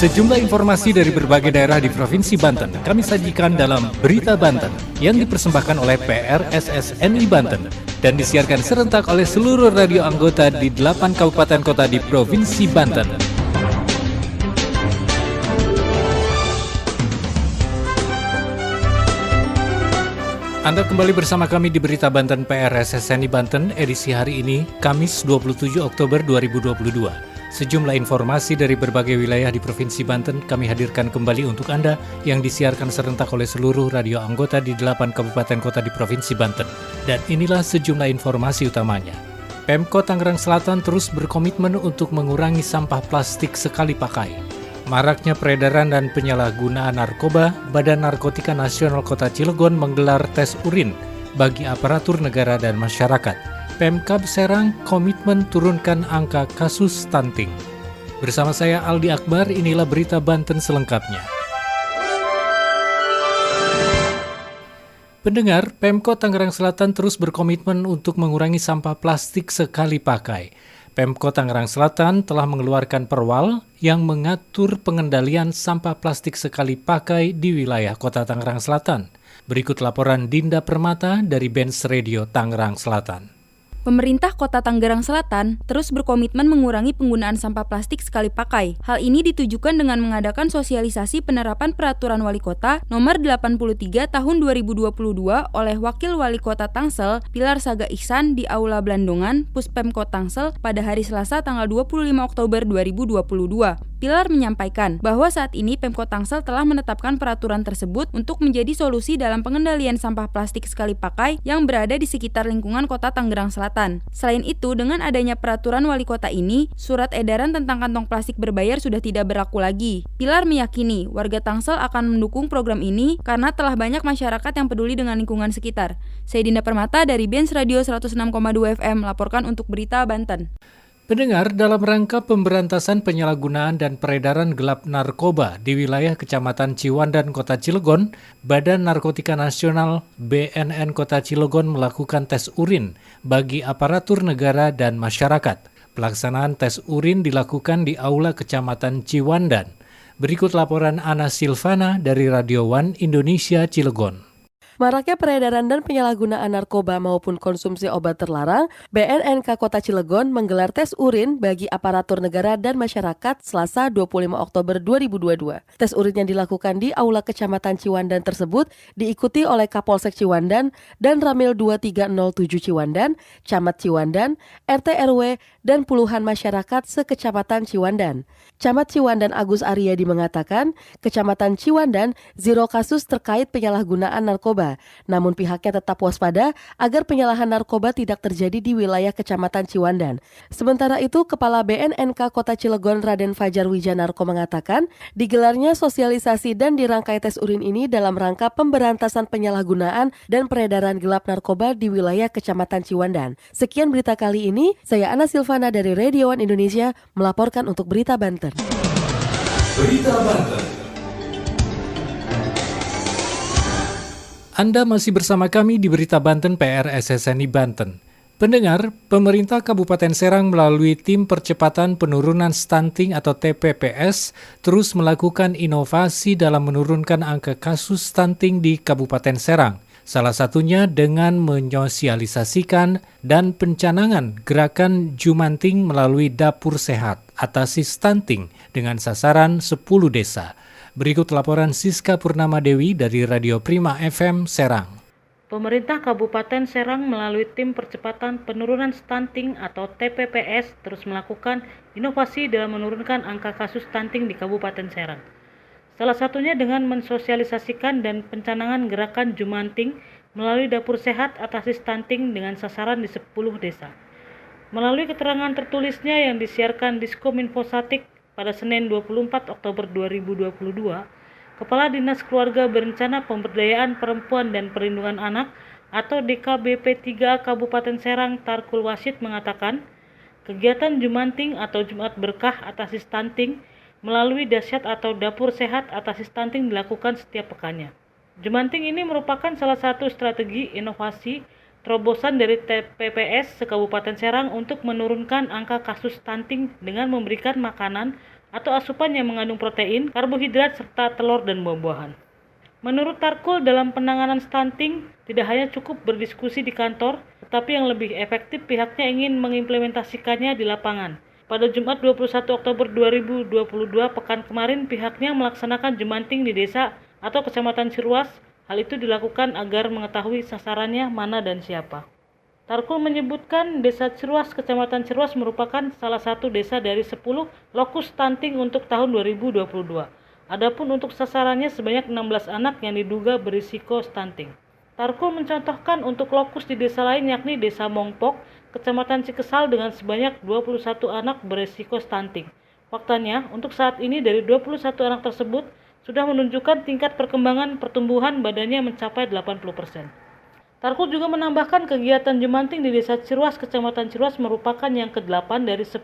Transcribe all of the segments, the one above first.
Sejumlah informasi dari berbagai daerah di Provinsi Banten kami sajikan dalam Berita Banten yang dipersembahkan oleh PRSSNI Banten dan disiarkan serentak oleh seluruh radio anggota di 8 kabupaten kota di Provinsi Banten. Anda kembali bersama kami di Berita Banten PRSSNI Banten edisi hari ini, Kamis 27 Oktober 2022. Sejumlah informasi dari berbagai wilayah di Provinsi Banten kami hadirkan kembali untuk Anda yang disiarkan serentak oleh seluruh radio anggota di 8 kabupaten kota di Provinsi Banten. Dan inilah sejumlah informasi utamanya. Pemkot Tangerang Selatan terus berkomitmen untuk mengurangi sampah plastik sekali pakai. Maraknya peredaran dan penyalahgunaan narkoba, Badan Narkotika Nasional Kota Cilegon menggelar tes urin bagi aparatur negara dan masyarakat. Pemkab Serang komitmen turunkan angka kasus stunting. Bersama saya Aldi Akbar, inilah Berita Banten selengkapnya. Pendengar, Pemkot Tangerang Selatan terus berkomitmen untuk mengurangi sampah plastik sekali pakai. Pemkot Tangerang Selatan telah mengeluarkan perwal yang mengatur pengendalian sampah plastik sekali pakai di wilayah Kota Tangerang Selatan. Berikut laporan Dinda Permata dari Benz Radio Tangerang Selatan. Pemerintah Kota Tangerang Selatan terus berkomitmen mengurangi penggunaan sampah plastik sekali pakai. Hal ini ditujukan dengan mengadakan sosialisasi penerapan Peraturan Wali Kota Nomor 83 Tahun 2022 oleh Wakil Wali Kota Tangsel, Pilar Saga Ihsan di Aula Blandongan, Puspemkot Tangsel pada hari Selasa tanggal 25 Oktober 2022. Pilar menyampaikan bahwa saat ini Pemkot Tangsel telah menetapkan peraturan tersebut untuk menjadi solusi dalam pengendalian sampah plastik sekali pakai yang berada di sekitar lingkungan Kota Tangerang Selatan. Selain itu, dengan adanya peraturan wali kota ini, surat edaran tentang kantong plastik berbayar sudah tidak berlaku lagi. Pilar meyakini warga Tangsel akan mendukung program ini karena telah banyak masyarakat yang peduli dengan lingkungan sekitar. Saya Dinda Permata dari Benz Radio 106,2 FM melaporkan untuk Berita Banten. Pendengar, dalam rangka pemberantasan penyalahgunaan dan peredaran gelap narkoba di wilayah Kecamatan Ciwandan, Kota Cilegon, Badan Narkotika Nasional BNN Kota Cilegon melakukan tes urin bagi aparatur negara dan masyarakat. Pelaksanaan tes urin dilakukan di Aula Kecamatan Ciwandan. Berikut laporan Ana Silvana dari Radio One Indonesia Cilegon. Maraknya peredaran dan penyalahgunaan narkoba maupun konsumsi obat terlarang, BNNK Kota Cilegon menggelar tes urin bagi aparatur negara dan masyarakat Selasa 25 Oktober 2022. Tes urin yang dilakukan di Aula Kecamatan Ciwandan tersebut diikuti oleh Kapolsek Ciwandan dan Ramil 2307 Ciwandan, Camat Ciwandan, RT RW, dan puluhan masyarakat sekecamatan Ciwandan. Camat Ciwandan Agus Aryadi mengatakan, Kecamatan Ciwandan zero kasus terkait penyalahgunaan narkoba. Namun pihaknya tetap waspada agar penyalahan narkoba tidak terjadi di wilayah Kecamatan Ciwandan. Sementara itu, Kepala BNNK Kota Cilegon Raden Fajar Wijanarko mengatakan, digelarnya sosialisasi dan dirangkai tes urin ini dalam rangka pemberantasan penyalahgunaan dan peredaran gelap narkoba di wilayah Kecamatan Ciwandan. Sekian berita kali ini, saya Ana Silvana dari Radio One Indonesia melaporkan untuk Berita Banten. Berita Banten. Anda masih bersama kami di Berita Banten PRSSNI Banten. Pendengar, pemerintah Kabupaten Serang melalui Tim Percepatan Penurunan Stunting atau TPPS terus melakukan inovasi dalam menurunkan angka kasus stunting di Kabupaten Serang. Salah satunya dengan menyosialisasikan dan pencanangan gerakan Jumanting melalui Dapur Sehat Atasi Stunting dengan sasaran 10 desa. Berikut laporan Siska Purnama Dewi dari Radio Prima FM Serang. Pemerintah Kabupaten Serang melalui Tim Percepatan Penurunan Stunting atau TPPS terus melakukan inovasi dalam menurunkan angka kasus stunting di Kabupaten Serang. Salah satunya dengan mensosialisasikan dan pencanangan gerakan Jumanting melalui Dapur Sehat Atasi Stunting dengan sasaran di 10 desa. Melalui keterangan tertulisnya yang disiarkan Diskominfosatik pada Senin 24 Oktober 2022, Kepala Dinas Keluarga Berencana Pemberdayaan Perempuan dan Perlindungan Anak atau DKBP 3 Kabupaten Serang Tarkul Wasid mengatakan, kegiatan Jumanting atau Jumat Berkah Atasi Stunting melalui Dasyat atau Dapur Sehat Atasi Stunting dilakukan setiap pekannya. Jumanting ini merupakan salah satu strategi inovasi terobosan dari TPPS se-Kabupaten Serang untuk menurunkan angka kasus stunting dengan memberikan makanan atau asupan yang mengandung protein, karbohidrat, serta telur dan buah-buahan. Menurut Tarkul, dalam penanganan stunting tidak hanya cukup berdiskusi di kantor, tetapi yang lebih efektif pihaknya ingin mengimplementasikannya di lapangan. Pada Jumat 21 Oktober 2022 pekan kemarin, pihaknya melaksanakan jumanting di desa atau Kecamatan Ciruas. Hal itu dilakukan agar mengetahui sasarannya mana dan siapa. Tarkul menyebutkan Desa Ciruas, Kecamatan Ciruas merupakan salah satu desa dari 10 lokus stunting untuk tahun 2022. Adapun untuk sasarannya sebanyak 16 anak yang diduga berisiko stunting. Tarkul mencontohkan untuk lokus di desa lain yakni Desa Mongpok, Kecamatan Cikesal dengan sebanyak 21 anak berisiko stunting. Faktanya, untuk saat ini dari 21 anak tersebut sudah menunjukkan tingkat perkembangan pertumbuhan badannya mencapai 80%. Tarkul juga menambahkan kegiatan jumanting di Desa Ciruas, Kecamatan Ciruas merupakan yang ke-8 dari 10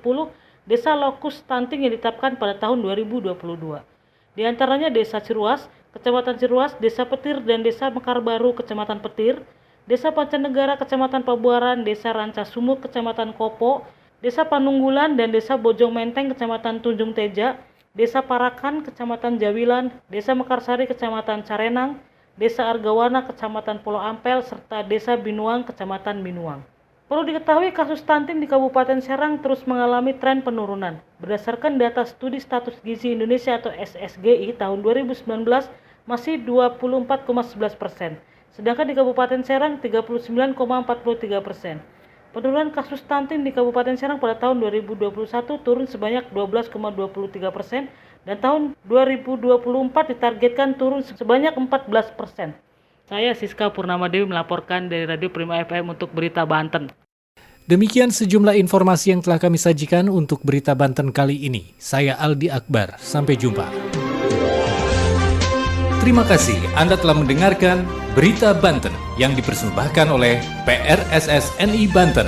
desa lokus stunting yang ditetapkan pada tahun 2022. Di antaranya Desa Ciruas, Kecamatan Ciruas, Desa Petir dan Desa Mekar Baru, Kecamatan Petir, Desa Pancanegara, Kecamatan Pabuaran, Desa Rancasumur, Kecamatan Kopo, Desa Panunggulan dan Desa Bojong Menteng, Kecamatan Tunjung Teja, Desa Parakan, Kecamatan Jawilan, Desa Mekarsari, Kecamatan Carenang, Desa Argawana, Kecamatan Pulau Ampel, serta Desa Binuang, Kecamatan Binuang. Perlu diketahui kasus stunting di Kabupaten Serang terus mengalami tren penurunan. Berdasarkan data Studi Status Gizi Indonesia atau SSGI tahun 2019 masih 24,11%, sedangkan di Kabupaten Serang 39,43%. Penurunan kasus stunting di Kabupaten Serang pada tahun 2021 turun sebanyak 12,23% dan tahun 2024 ditargetkan turun sebanyak 14%. Saya Siska Purnamadewi melaporkan dari Radio Prima FM untuk Berita Banten. Demikian sejumlah informasi yang telah kami sajikan untuk Berita Banten kali ini. Saya Aldi Akbar, sampai jumpa. Terima kasih Anda telah mendengarkan Berita Banten yang dipersembahkan oleh PRSSNI Banten.